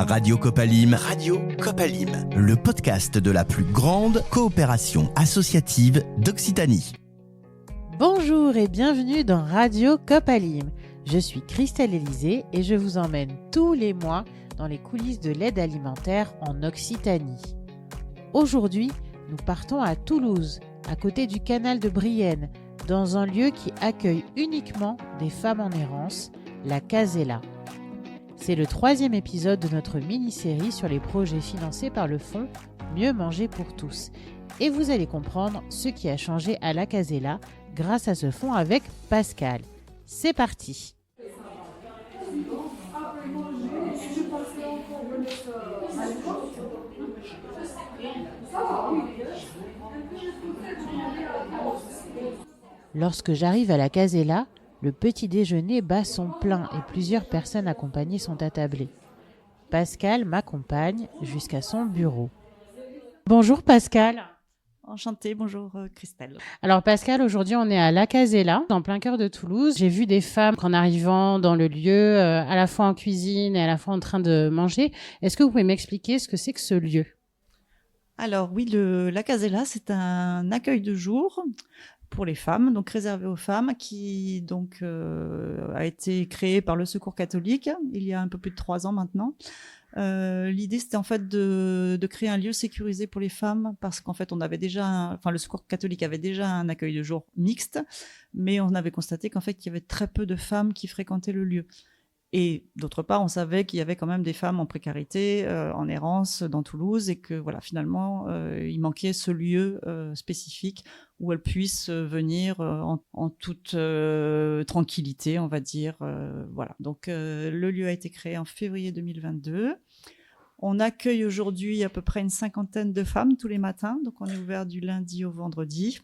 Radio Copalim, le podcast de la plus grande coopération associative d'Occitanie. Bonjour et bienvenue dans Radio Copalim. Je suis Christelle Élysée et je vous emmène tous les mois dans les coulisses de l'aide alimentaire en Occitanie. Aujourd'hui, nous partons à Toulouse, à côté du canal de Brienne, dans un lieu qui accueille uniquement des femmes en errance, la Casella. C'est le 3e épisode de notre mini-série sur les projets financés par le fonds Mieux manger pour tous. Et vous allez comprendre ce qui a changé à la Casella grâce à ce fonds avec Pascal. C'est parti! Lorsque j'arrive à la Casella, le petit déjeuner bat son plein et plusieurs personnes accompagnées sont attablées. Pascal m'accompagne jusqu'à son bureau. Bonjour Pascal. Enchantée, bonjour Christelle. Alors Pascal, aujourd'hui on est à la Casella, en plein cœur de Toulouse. J'ai vu des femmes en arrivant dans le lieu, à la fois en cuisine et à la fois en train de manger. Est-ce que vous pouvez m'expliquer ce que c'est que ce lieu ? Alors oui, la Casella, c'est un accueil de jour pour les femmes, donc réservé aux femmes, qui donc a été créé par le Secours catholique il y a un peu plus de 3 ans maintenant. L'idée, c'était en fait de créer un lieu sécurisé pour les femmes, parce qu'en fait, le Secours catholique avait déjà un accueil de jour mixte, mais on avait constaté qu'en fait, il y avait très peu de femmes qui fréquentaient le lieu. Et d'autre part, on savait qu'il y avait quand même des femmes en précarité, en errance dans Toulouse, et que voilà, finalement, il manquait ce lieu spécifique où elles puissent venir en toute tranquillité, on va dire. Voilà. Donc, le lieu a été créé en février 2022. On accueille aujourd'hui à peu près une 50aine de femmes tous les matins. Donc, on est ouvert du lundi au vendredi.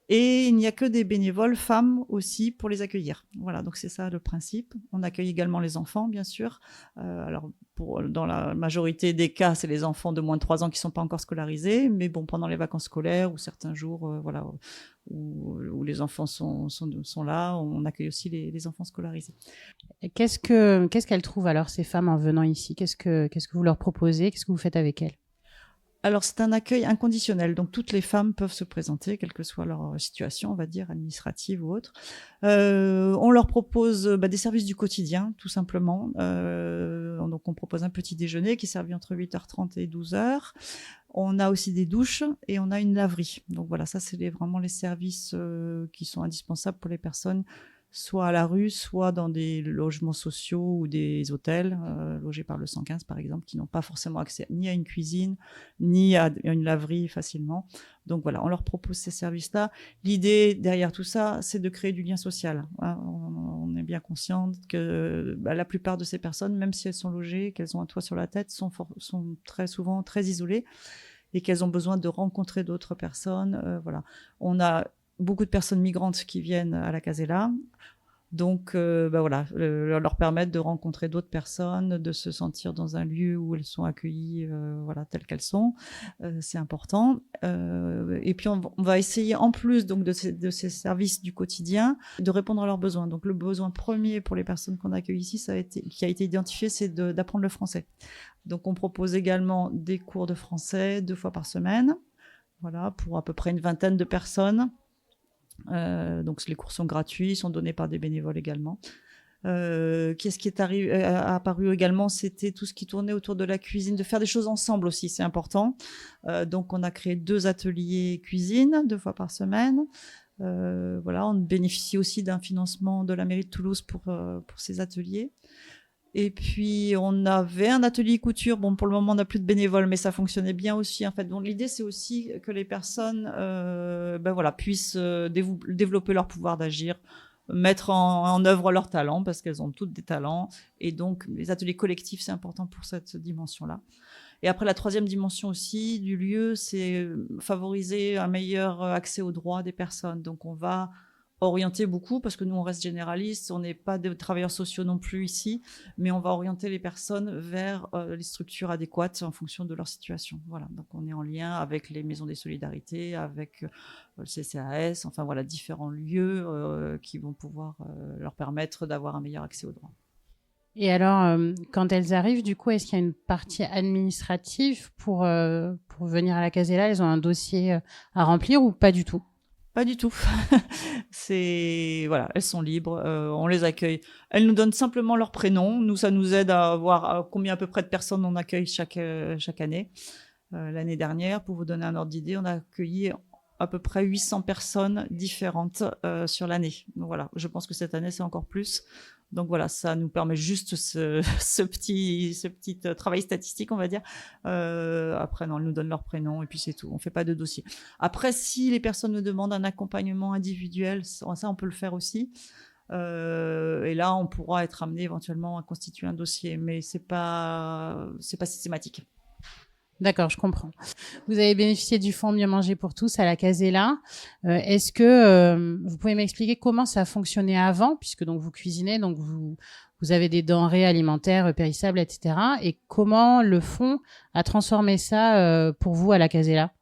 Et il n'y a que des bénévoles femmes aussi pour les accueillir. Voilà, donc c'est ça le principe. On accueille également les enfants, bien sûr. Dans la majorité des cas, c'est les enfants de moins de 3 ans qui ne sont pas encore scolarisés. Mais bon, pendant les vacances scolaires ou certains jours où les enfants sont là, on accueille aussi les enfants scolarisés. Et qu'est-ce qu'elles trouvent alors, ces femmes, en venant ici ? Qu'est-ce que vous leur proposez ? Qu'est-ce que vous faites avec elles ? Alors, c'est un accueil inconditionnel. Donc, toutes les femmes peuvent se présenter, quelle que soit leur situation, on va dire, administrative ou autre. On leur propose des services du quotidien, tout simplement. Donc, on propose un petit déjeuner qui est servi entre 8h30 et 12h. On a aussi des douches et on a une laverie. Donc, voilà, ça, c'est vraiment les services qui sont indispensables pour les personnes, soit à la rue, soit dans des logements sociaux ou des hôtels logés par le 115, par exemple, qui n'ont pas forcément accès ni à une cuisine, ni à une laverie facilement. Donc voilà, on leur propose ces services-là. L'idée derrière tout ça, c'est de créer du lien social. On est bien conscient que la plupart de ces personnes, même si elles sont logées, qu'elles ont un toit sur la tête, sont très souvent très isolées et qu'elles ont besoin de rencontrer d'autres personnes. Voilà, on a beaucoup de personnes migrantes qui viennent à la Casella. Donc, leur permettre de rencontrer d'autres personnes, de se sentir dans un lieu où elles sont accueillies, telles qu'elles sont. C'est important. Et puis, on va essayer, en plus donc de ces services du quotidien, de répondre à leurs besoins. Donc, le besoin premier pour les personnes qu'on accueille ici, qui a été identifié, c'est d'apprendre le français. Donc, on propose également des cours de français 2 fois par semaine, voilà, pour à peu près une 20aine de personnes. Donc les cours sont gratuits, sont donnés par des bénévoles également. Qu'est-ce qui est apparu également, c'était tout ce qui tournait autour de la cuisine, de faire des choses ensemble aussi, c'est important. Donc on a créé 2 ateliers cuisine 2 fois par semaine. On bénéficie aussi d'un financement de la mairie de Toulouse pour ces ateliers. Et puis, on avait un atelier couture. Bon, pour le moment, on n'a plus de bénévoles, mais ça fonctionnait bien aussi, en fait. Donc, l'idée, c'est aussi que les personnes, puissent développer leur pouvoir d'agir, mettre en œuvre leurs talents, parce qu'elles ont toutes des talents. Et donc, les ateliers collectifs, c'est important pour cette dimension-là. Et après, la 3e dimension aussi du lieu, c'est favoriser un meilleur accès aux droits des personnes. Donc, on va orienter beaucoup, parce que nous, on reste généraliste, on n'est pas des travailleurs sociaux non plus ici, mais on va orienter les personnes vers les structures adéquates en fonction de leur situation. Voilà, donc on est en lien avec les maisons des solidarités, avec le CCAS, enfin voilà, différents lieux qui vont pouvoir leur permettre d'avoir un meilleur accès aux droits. Et alors, quand elles arrivent, du coup, est-ce qu'il y a une partie administrative pour venir à la Casella? Elles ont un dossier à remplir ou pas du tout? Pas du tout. Voilà, elles sont libres, on les accueille. Elles nous donnent simplement leur prénom. Nous, ça nous aide à voir combien à peu près de personnes on accueille chaque année. L'année dernière, pour vous donner un ordre d'idée, on a accueilli à peu près 800 personnes différentes sur l'année. Donc voilà, je pense que cette année, c'est encore plus. Donc voilà, ça nous permet juste ce petit travail statistique, on va dire. Après, non, elles nous donnent leur prénom et puis c'est tout. On fait pas de dossier. Après, si les personnes nous demandent un accompagnement individuel, ça, on peut le faire aussi. Et là, on pourra être amené éventuellement à constituer un dossier, mais c'est pas systématique. D'accord, je comprends. Vous avez bénéficié du fonds Mieux manger pour tous à la Casella. Est-ce que vous pouvez m'expliquer comment ça fonctionnait avant, puisque donc vous cuisinez, donc vous avez des denrées alimentaires périssables, etc. Et comment le fonds a transformé ça pour vous à la Casella?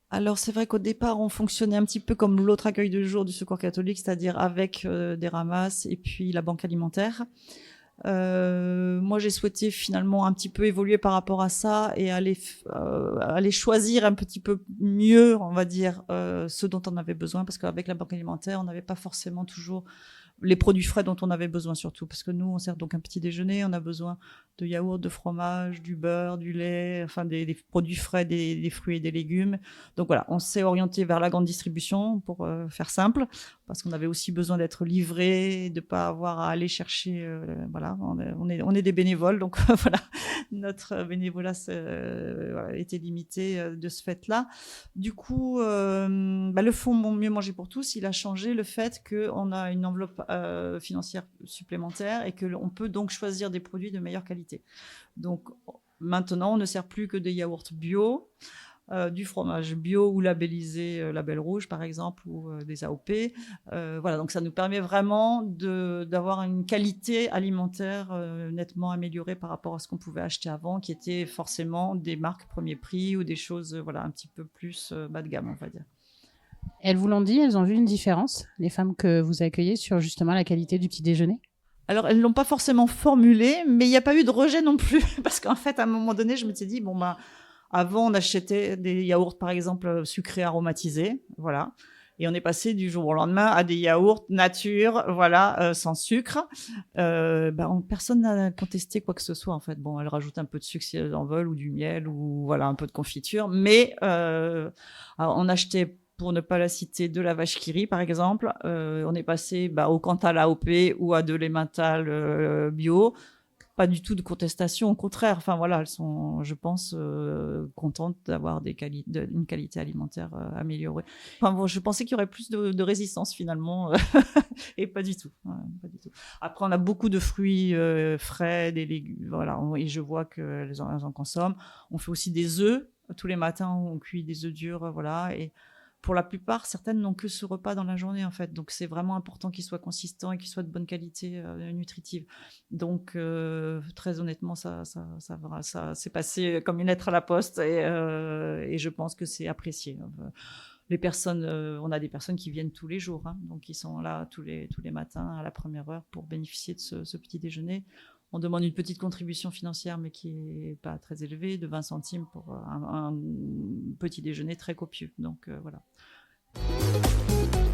Alors c'est vrai qu'au départ, on fonctionnait un petit peu comme l'autre accueil de jour du Secours catholique, c'est-à-dire avec des ramasses et puis la banque alimentaire. Moi, j'ai souhaité finalement un petit peu évoluer par rapport à ça et aller choisir un petit peu mieux, on va dire, ce dont on avait besoin, parce qu'avec la banque alimentaire, on n'avait pas forcément toujours les produits frais dont on avait besoin, surtout parce que nous, on sert donc un petit déjeuner, on a besoin de yaourt, de fromage, du beurre, du lait, enfin des produits frais, des fruits et des légumes. Donc voilà, on s'est orienté vers la grande distribution pour faire simple, parce qu'on avait aussi besoin d'être livré, de pas avoir à aller chercher. Voilà, on est des bénévoles, donc voilà, notre bénévolat était limité de ce fait-là. Du coup, le fonds Mieux manger pour tous, il a changé le fait qu'on a une enveloppe financière supplémentaire et qu'on peut donc choisir des produits de meilleure qualité. Donc maintenant, on ne sert plus que des yaourts bio, du fromage bio ou labellisé label rouge par exemple, ou des AOP. Voilà, donc ça nous permet vraiment d'avoir une qualité alimentaire nettement améliorée par rapport à ce qu'on pouvait acheter avant, qui était forcément des marques premier prix ou des choses un petit peu plus bas de gamme, on va dire. Elles vous l'ont dit, elles ont vu une différence, les femmes que vous accueillez, sur justement la qualité du petit déjeuner? Alors, elles ne l'ont pas forcément formulé, mais il n'y a pas eu de rejet non plus. Parce qu'en fait, à un moment donné, je me suis dit, avant, on achetait des yaourts, par exemple, sucrés aromatisés. Voilà. Et on est passé du jour au lendemain à des yaourts nature, sans sucre. Personne n'a contesté quoi que ce soit, en fait. Bon, elles rajoutent un peu de sucre si elles en veulent, ou du miel, ou un peu de confiture. Mais on achetait, pour ne pas la citer, de la vache qui rit, par exemple. On est passé au Cantal AOP ou à de l'Emmental bio. Pas du tout de contestation, au contraire. Enfin voilà, elles sont, je pense, contentes d'avoir une qualité alimentaire améliorée. Enfin bon, je pensais qu'il y aurait plus de résistance finalement, et pas du tout. Pas du tout. Après, on a beaucoup de fruits frais, des légumes, voilà, et je vois qu'elles en consomment. On fait aussi des œufs. Tous les matins, on cuit des œufs durs, voilà, et pour la plupart, certaines n'ont que ce repas dans la journée, en fait. Donc, c'est vraiment important qu'il soit consistant et qu'il soit de bonne qualité nutritive. Donc, très honnêtement, ça s'est passé comme une lettre à la poste et je pense que c'est apprécié. Les personnes, on a des personnes qui viennent tous les jours, hein, donc ils sont là tous les matins à la première heure pour bénéficier de ce petit déjeuner. On demande une petite contribution financière, mais qui n'est pas très élevée, de 20 centimes pour un petit déjeuner très copieux. Donc voilà.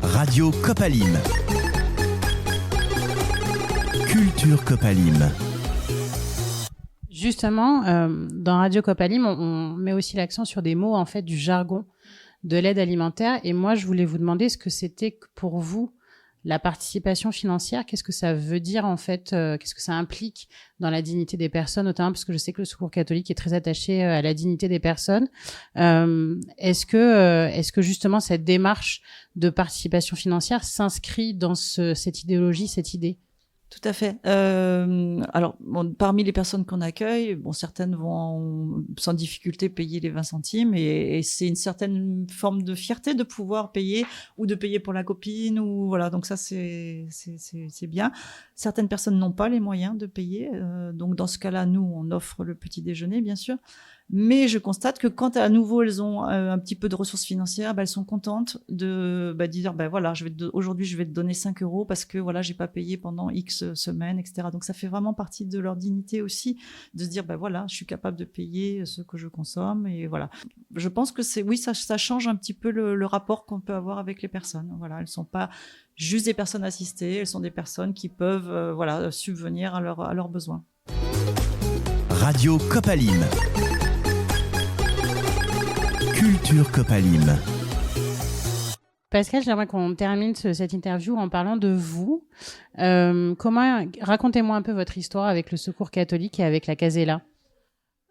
Radio Copalim. Culture Copalim. Justement, dans Radio Copalim, on met aussi l'accent sur des mots, en fait, du jargon de l'aide alimentaire. Et moi, je voulais vous demander ce que c'était pour vous la participation financière. Qu'est-ce que ça veut dire, en fait, qu'est-ce que ça implique dans la dignité des personnes, notamment parce que je sais que le Secours catholique est très attaché à la dignité des personnes. Est-ce que justement cette démarche de participation financière s'inscrit dans cette idéologie, cette idée? Tout à fait. Alors, parmi les personnes qu'on accueille, certaines vont sans difficulté payer les 20 centimes et c'est une certaine forme de fierté de pouvoir payer ou de payer pour la copine ou voilà. Donc ça, c'est bien. Certaines personnes n'ont pas les moyens de payer. Donc dans ce cas-là, nous, on offre le petit déjeuner, bien sûr. Mais je constate que quand à nouveau elles ont un petit peu de ressources financières, elles sont contentes de dire voilà, aujourd'hui je vais te donner 5 € parce que voilà, j'ai pas payé pendant X semaines, etc. Donc ça fait vraiment partie de leur dignité aussi de se dire voilà, je suis capable de payer ce que je consomme et voilà. Je pense que ça change un petit peu le rapport qu'on peut avoir avec les personnes. Voilà, elles sont pas juste des personnes assistées, elles sont des personnes qui peuvent subvenir à leurs besoins. Radio Copalim. Culture Copalim. Pascal, j'aimerais qu'on termine cette interview en parlant de vous. Racontez-moi un peu votre histoire avec le Secours catholique et avec la Casella.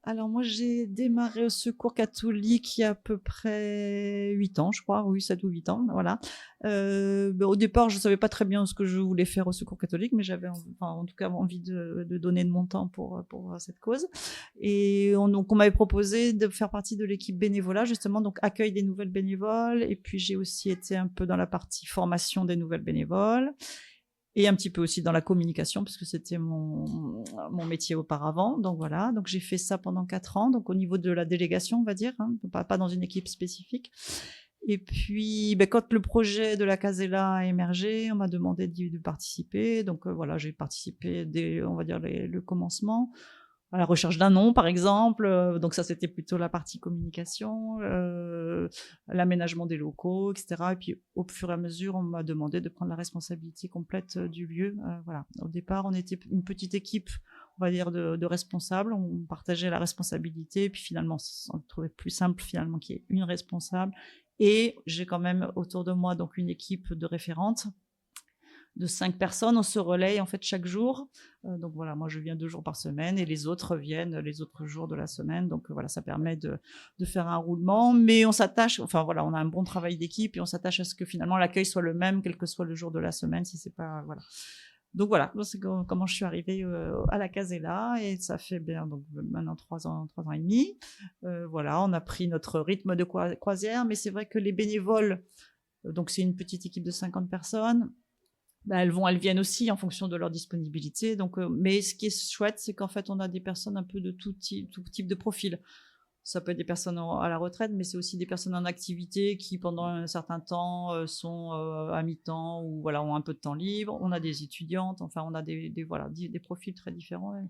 Alors moi, j'ai démarré au Secours catholique il y a à peu près 8 ans, je crois. Oui, 7 ou 8 ans, voilà. Au départ, je savais pas très bien ce que je voulais faire au Secours catholique, mais j'avais en tout cas envie de donner de mon temps pour cette cause. Et donc on m'avait proposé de faire partie de l'équipe bénévolat, justement, donc accueil des nouvelles bénévoles. Et puis j'ai aussi été un peu dans la partie formation des nouvelles bénévoles. Et un petit peu aussi dans la communication, parce que c'était mon métier auparavant. Donc voilà, donc j'ai fait ça pendant 4 ans, donc au niveau de la délégation, on va dire, pas dans une équipe spécifique. Et puis, quand le projet de la Casella a émergé, on m'a demandé de participer. Donc voilà, j'ai participé dès, on va dire, le commencement. À la recherche d'un nom, par exemple. Donc ça, c'était plutôt la partie communication, l'aménagement des locaux, etc. Et puis, au fur et à mesure, on m'a demandé de prendre la responsabilité complète du lieu. Voilà. Au départ, on était une petite équipe, on va dire, de responsables. On partageait la responsabilité. Et puis finalement, on trouvait plus simple finalement qu'il y ait une responsable. Et j'ai quand même autour de moi donc une équipe de référentes de 5 personnes, on se relaye en fait chaque jour. Donc voilà, moi je viens 2 jours par semaine et les autres viennent les autres jours de la semaine. Donc voilà, ça permet de faire un roulement, mais on s'attache, enfin voilà, on a un bon travail d'équipe et on s'attache à ce que finalement l'accueil soit le même, quel que soit le jour de la semaine, si c'est pas, voilà. Donc voilà, c'est comment je suis arrivée à la Casella et ça fait bien donc maintenant 3 ans et demi. Voilà, on a pris notre rythme de croisière, mais c'est vrai que les bénévoles, donc c'est une petite équipe de 50 personnes. Elles viennent aussi en fonction de leur disponibilité. Donc, mais ce qui est chouette, c'est qu'en fait, on a des personnes un peu de tout type de profil. Ça peut être des personnes à la retraite, mais c'est aussi des personnes en activité qui, pendant un certain temps, sont à mi-temps ou voilà, ont un peu de temps libre. On a des étudiantes, enfin, on a des profils très différents.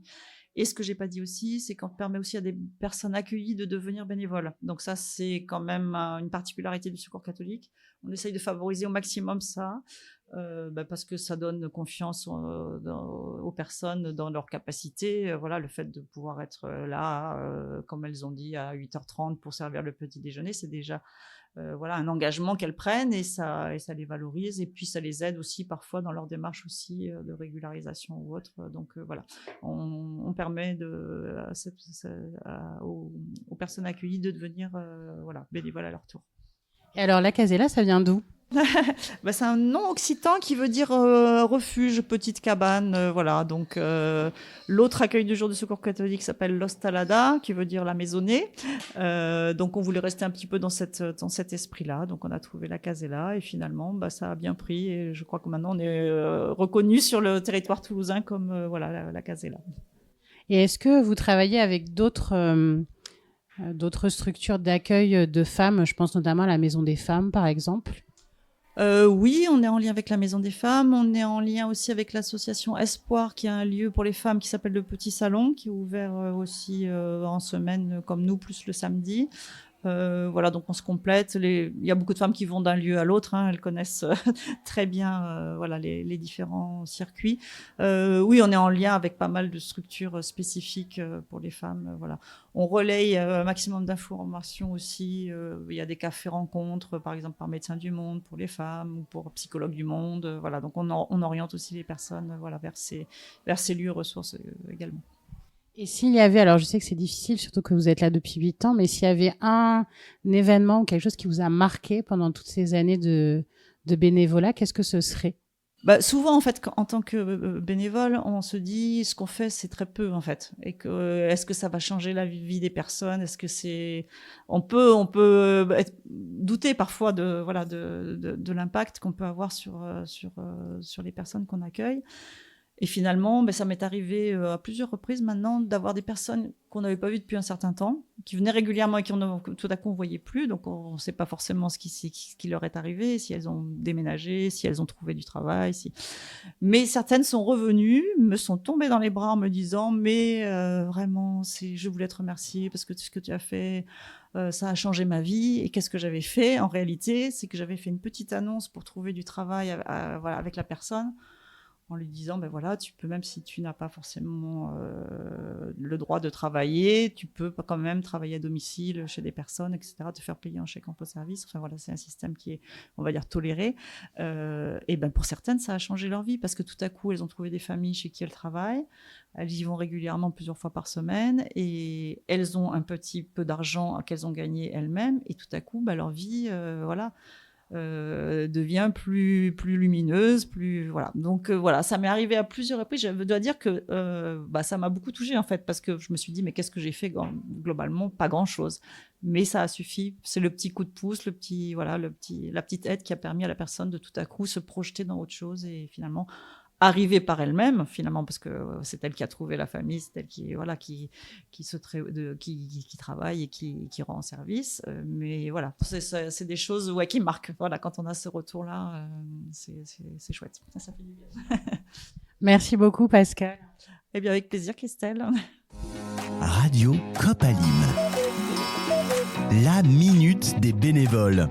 Et ce que j'ai pas dit aussi, c'est qu'on permet aussi à des personnes accueillies de devenir bénévoles. Donc ça, c'est quand même une particularité du Secours catholique. On essaye de favoriser au maximum ça. Parce que ça donne confiance aux personnes dans leur capacité. Voilà, le fait de pouvoir être là, comme elles ont dit, à 8h30 pour servir le petit déjeuner, c'est déjà un engagement qu'elles prennent et ça les valorise. Et puis, ça les aide aussi parfois dans leur démarche aussi de régularisation ou autre. Donc, voilà, on permet aux personnes accueillies de devenir bénévoles à leur tour. Et alors, la Casella, ça vient d'où ? C'est un nom occitan qui veut dire refuge, petite cabane, voilà. Donc l'autre accueil du jour du Secours catholique s'appelle l'Ostalada, qui veut dire la maisonnée. Donc on voulait rester un petit peu dans cet esprit-là. Donc on a trouvé la Casella et finalement ça a bien pris et je crois que maintenant on est reconnu sur le territoire toulousain comme la Casella. Et est-ce que vous travaillez avec d'autres structures d'accueil de femmes ? Je pense notamment à la Maison des Femmes, par exemple. Oui, on est en lien avec la Maison des Femmes. On est en lien aussi avec l'association Espoir, qui a un lieu pour les femmes qui s'appelle le Petit Salon, qui est ouvert aussi en semaine comme nous, plus le samedi. Donc on se complète. Il y a beaucoup de femmes qui vont d'un lieu à l'autre. Elles connaissent très bien les différents circuits. Oui, on est en lien avec pas mal de structures spécifiques pour les femmes. Voilà. On relaye un maximum d'informations aussi. Il y a des cafés rencontres, par exemple par Médecins du Monde pour les femmes ou pour Psychologues du Monde. Donc on oriente aussi les personnes vers ces lieux ressources également. Et s'il y avait, alors je sais que c'est difficile, surtout que vous êtes là depuis 8 ans, mais s'il y avait un événement ou quelque chose qui vous a marqué pendant toutes ces années de bénévolat, qu'est-ce que ce serait ? Souvent, en fait, en tant que bénévole, on se dit ce qu'on fait, c'est très peu, en fait. Et est-ce que ça va changer la vie des personnes ? Est-ce que on peut douter parfois de l'impact qu'on peut avoir sur les personnes qu'on accueille. Et finalement, ça m'est arrivé à plusieurs reprises maintenant d'avoir des personnes qu'on n'avait pas vues depuis un certain temps, qui venaient régulièrement et tout à coup on ne voyait plus. Donc on ne sait pas forcément ce qui leur est arrivé, si elles ont déménagé, si elles ont trouvé du travail. Mais certaines sont revenues, me sont tombées dans les bras en me disant « Mais vraiment, je voulais te remercier parce que ce que tu as fait, ça a changé ma vie. » Et qu'est-ce que j'avais fait en réalité? C'est que j'avais fait une petite annonce pour trouver du travail avec la personne, en lui disant, voilà, tu peux, même si tu n'as pas forcément le droit de travailler, tu peux quand même travailler à domicile chez des personnes, etc., te faire payer un chèque emploi service. Enfin voilà, c'est un système qui est, on va dire, toléré. Et pour certaines, ça a changé leur vie parce que tout à coup, elles ont trouvé des familles chez qui elles travaillent. Elles y vont régulièrement plusieurs fois par semaine et elles ont un petit peu d'argent qu'elles ont gagné elles-mêmes. Et tout à coup, leur vie, devient plus lumineuse, voilà. Donc voilà, ça m'est arrivé à plusieurs reprises. Je dois dire que ça m'a beaucoup touchée en fait, parce que je me suis dit mais qu'est-ce que j'ai fait globalement? Pas grand-chose, mais ça a suffi. C'est le petit coup de pouce, la petite aide qui a permis à la personne de tout à coup se projeter dans autre chose et finalement arrivée par elle-même, finalement, parce que c'est elle qui a trouvé la famille, c'est elle qui travaille et qui rend service. Mais voilà, c'est des choses qui marquent. Voilà, quand on a ce retour-là, c'est chouette. Ça fait du bien. Merci beaucoup, Pascal. Eh bien, avec plaisir, Christelle. Radio Copalim. La minute des bénévoles.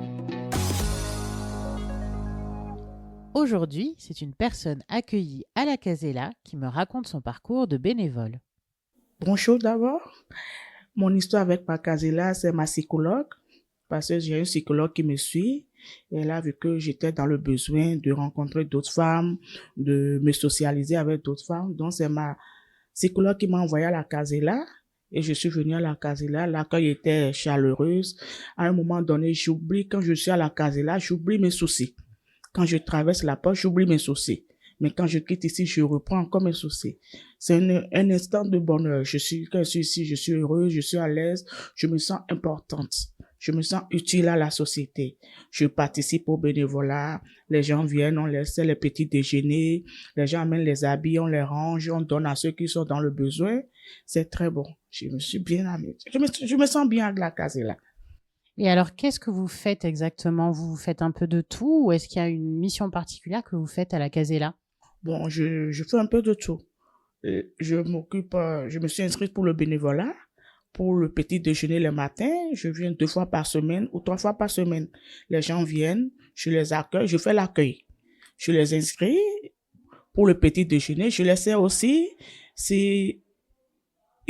Aujourd'hui, c'est une personne accueillie à la Casella qui me raconte son parcours de bénévole. Bonjour d'abord. Mon histoire avec la Casella, c'est ma psychologue, parce que j'ai une psychologue qui me suit. Elle a vu que j'étais dans le besoin de rencontrer d'autres femmes, de me socialiser avec d'autres femmes. Donc, c'est ma psychologue qui m'a envoyé à la Casella. Et je suis venue à la Casella. L'accueil était chaleureuse. À un moment donné, quand je suis à la Casella, j'oublie mes soucis. Quand je traverse la porte, j'oublie mes soucis. Mais quand je quitte ici, je reprends encore mes soucis. C'est un instant de bonheur. Quand je suis ici, je suis heureuse, je suis à l'aise, je me sens importante. Je me sens utile à la société. Je participe au bénévolat. Les gens viennent, on laisse les petits déjeuners. Les gens amènent les habits, on les range, on donne à ceux qui sont dans le besoin. C'est très bon. Je me suis bien amusée. Je me sens bien à la Casella. Et alors, qu'est-ce que vous faites exactement? Vous faites un peu de tout ou est-ce qu'il y a une mission particulière que vous faites à la Casella? Bon, je fais un peu de tout. Je me suis inscrite pour le bénévolat, pour le petit déjeuner le matin. Je viens 2 fois par semaine ou 3 fois par semaine. Les gens viennent, je les accueille, je fais l'accueil. Je les inscris pour le petit déjeuner. Je les sers aussi. Si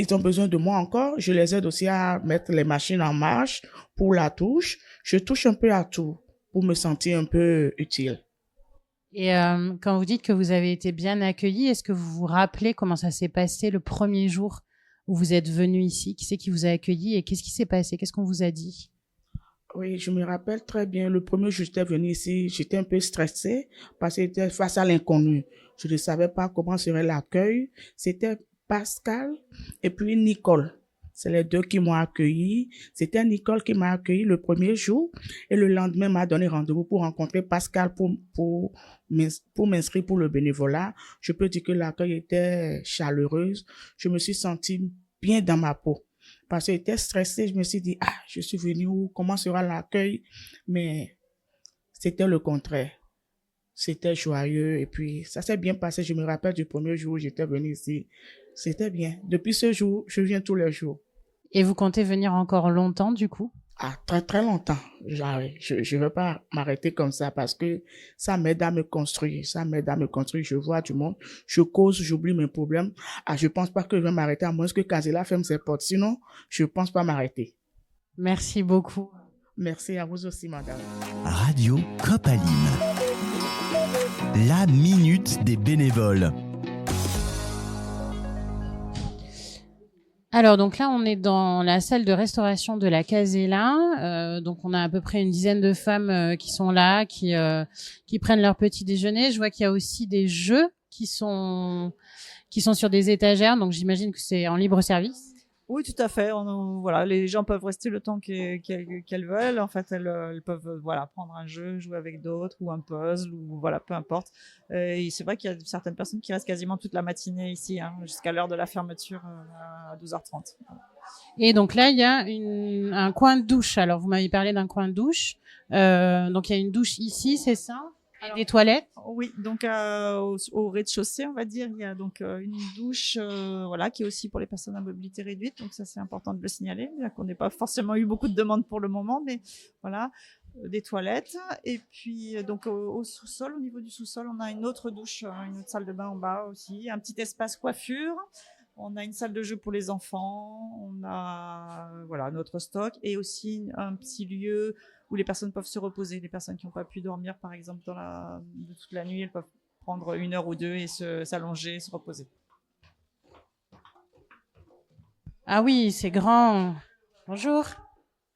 ils ont besoin de moi encore, je les aide aussi à mettre les machines en marche pour la touche. Je touche un peu à tout pour me sentir un peu utile. Et quand vous dites que vous avez été bien accueillis, est-ce que vous vous rappelez comment ça s'est passé le premier jour où vous êtes venu ici? Qui c'est qui vous a accueilli et qu'est-ce qui s'est passé? Qu'est-ce qu'on vous a dit? Oui, je me rappelle très bien. Le premier jour, j'étais venue ici, j'étais un peu stressée parce que j'étais face à l'inconnu. Je ne savais pas comment serait l'accueil. C'était Pascal et puis Nicole. C'est les 2 qui m'ont accueilli. C'était Nicole qui m'a accueilli le premier jour et le lendemain m'a donné rendez-vous pour rencontrer Pascal pour m'inscrire pour le bénévolat. Je peux dire que l'accueil était chaleureuse. Je me suis sentie bien dans ma peau. Parce que j'étais stressée, je me suis dit, je suis venue où? Comment sera l'accueil? Mais c'était le contraire. C'était joyeux et puis ça s'est bien passé. Je me rappelle du premier jour où j'étais venue ici. C'était bien. Depuis ce jour, je viens tous les jours. Et vous comptez venir encore longtemps du coup? Très très longtemps. Je veux pas m'arrêter comme ça parce que ça m'aide à me construire. Je vois du monde, je cause, j'oublie mes problèmes. Je pense pas que je vais m'arrêter à moins que Casella ferme ses portes. Sinon, je pense pas m'arrêter. Merci beaucoup. Merci à vous aussi, madame. Radio Copalim. La minute des bénévoles. Alors, donc là, on est dans la salle de restauration de la Casella. Donc, on a à peu près une dizaine de femmes qui sont là, qui prennent leur petit déjeuner. Je vois qu'il y a aussi des jeux qui sont sur des étagères. Donc, j'imagine que c'est en libre service. Oui, tout à fait. Voilà, les gens peuvent rester le temps qu'elles veulent. En fait, elles peuvent prendre un jeu, jouer avec d'autres ou un puzzle ou voilà, peu importe. Et c'est vrai qu'il y a certaines personnes qui restent quasiment toute la matinée ici, jusqu'à l'heure de la fermeture à 12h30. Et donc là, il y a un coin de douche. Alors, vous m'avez parlé d'un coin de douche. Donc, il y a une douche ici, c'est ça? Alors, des toilettes? Oui, donc au rez-de-chaussée, on va dire, il y a donc une douche qui est aussi pour les personnes à mobilité réduite. Donc ça, c'est important de le signaler. On n'a pas forcément eu beaucoup de demandes pour le moment, mais voilà, des toilettes. Et puis donc au sous-sol, au niveau du sous-sol, on a une autre douche, une autre salle de bain en bas aussi, un petit espace coiffure. On a une salle de jeu pour les enfants, on a notre stock et aussi un petit lieu où les personnes peuvent se reposer. Les personnes qui n'ont pas pu dormir, par exemple, de toute la nuit, elles peuvent prendre 1 heure ou 2 et s'allonger, se reposer. Ah oui, c'est grand. Bonjour.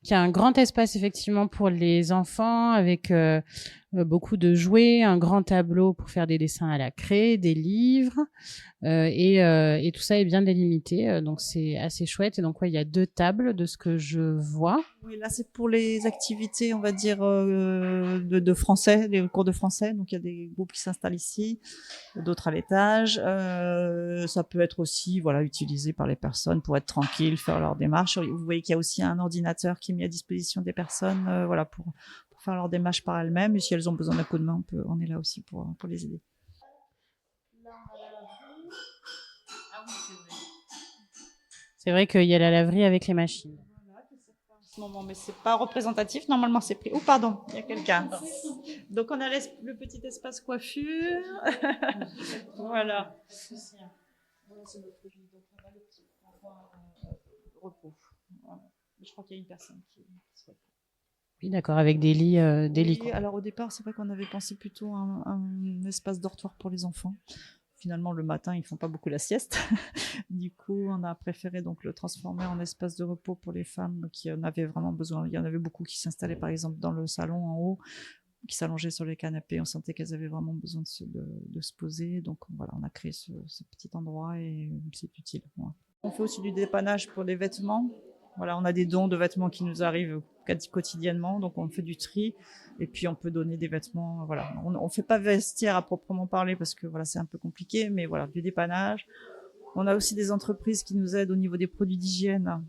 Il y a un grand espace effectivement pour les enfants avec beaucoup de jouets, un grand tableau pour faire des dessins à la craie, des livres et tout ça est bien délimité. Donc c'est assez chouette. Et donc il y a 2 tables de ce que je vois. Oui, là c'est pour les activités, on va dire de français, les cours de français. Donc il y a des groupes qui s'installent ici, d'autres à l'étage. Ça peut être aussi utilisé par les personnes pour être tranquilles, faire leur démarche. Vous voyez qu'il y a aussi un ordinateur qui est mis à disposition des personnes, pour faire leur démarche par elles-mêmes. Et si elles ont besoin d'un coup de main, on est là aussi pour les aider. C'est vrai qu'il y a la laverie avec les machines. En ce moment, mais c'est pas représentatif. Normalement, c'est pris. Oh, pardon, il y a quelqu'un. Donc, on a le petit espace coiffure. Voilà. C'est notre lit. Donc, on a le petit repos. Voilà. Je crois qu'il y a une personne qui se repose. Oui, d'accord, avec des lits. Oui, alors au départ, c'est vrai qu'on avait pensé plutôt à un espace dortoir pour les enfants. Finalement, le matin, ils font pas beaucoup la sieste. Du coup, on a préféré donc le transformer en espace de repos pour les femmes qui en avaient vraiment besoin. Il y en avait beaucoup qui s'installaient, par exemple, dans le salon en haut, qui s'allongeaient sur les canapés. On sentait qu'elles avaient vraiment besoin de se poser. Donc, on a créé ce petit endroit et c'est utile. Voilà. On fait aussi du dépannage pour les vêtements. Voilà, on a des dons de vêtements qui nous arrivent quotidiennement, donc on fait du tri et puis on peut donner des vêtements. Voilà, on fait pas vestiaire à proprement parler parce que c'est un peu compliqué, mais du dépannage. On a aussi des entreprises qui nous aident au niveau des produits d'hygiène,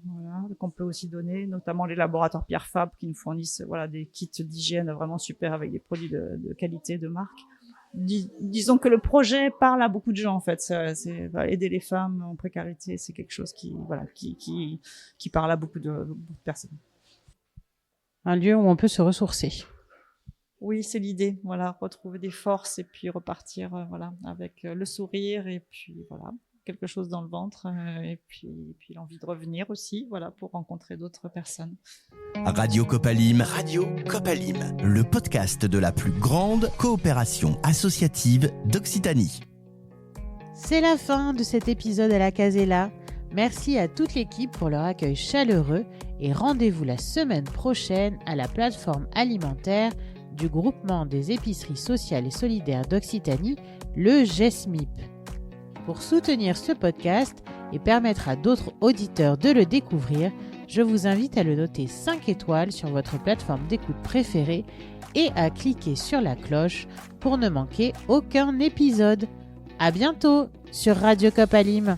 qu'on peut aussi donner, notamment les laboratoires Pierre Fabre qui nous fournissent des kits d'hygiène vraiment super avec des produits de qualité, de marque. Disons que le projet parle à beaucoup de gens en fait. C'est aider les femmes en précarité, c'est quelque chose qui parle à beaucoup de personnes. Un lieu où on peut se ressourcer. Oui, c'est l'idée. Retrouver des forces et puis repartir avec le sourire et puis quelque chose dans le ventre et puis l'envie de revenir aussi pour rencontrer d'autres personnes. Radio Copalim, le podcast de la plus grande coopération associative d'Occitanie. C'est la fin de cet épisode à la Casella. Merci à toute l'équipe pour leur accueil chaleureux et rendez-vous la semaine prochaine à la plateforme alimentaire du groupement des épiceries sociales et solidaires d'Occitanie, le GESMIP. Pour soutenir ce podcast et permettre à d'autres auditeurs de le découvrir, je vous invite à le noter 5 étoiles sur votre plateforme d'écoute préférée et à cliquer sur la cloche pour ne manquer aucun épisode. À bientôt sur Radio Copalim.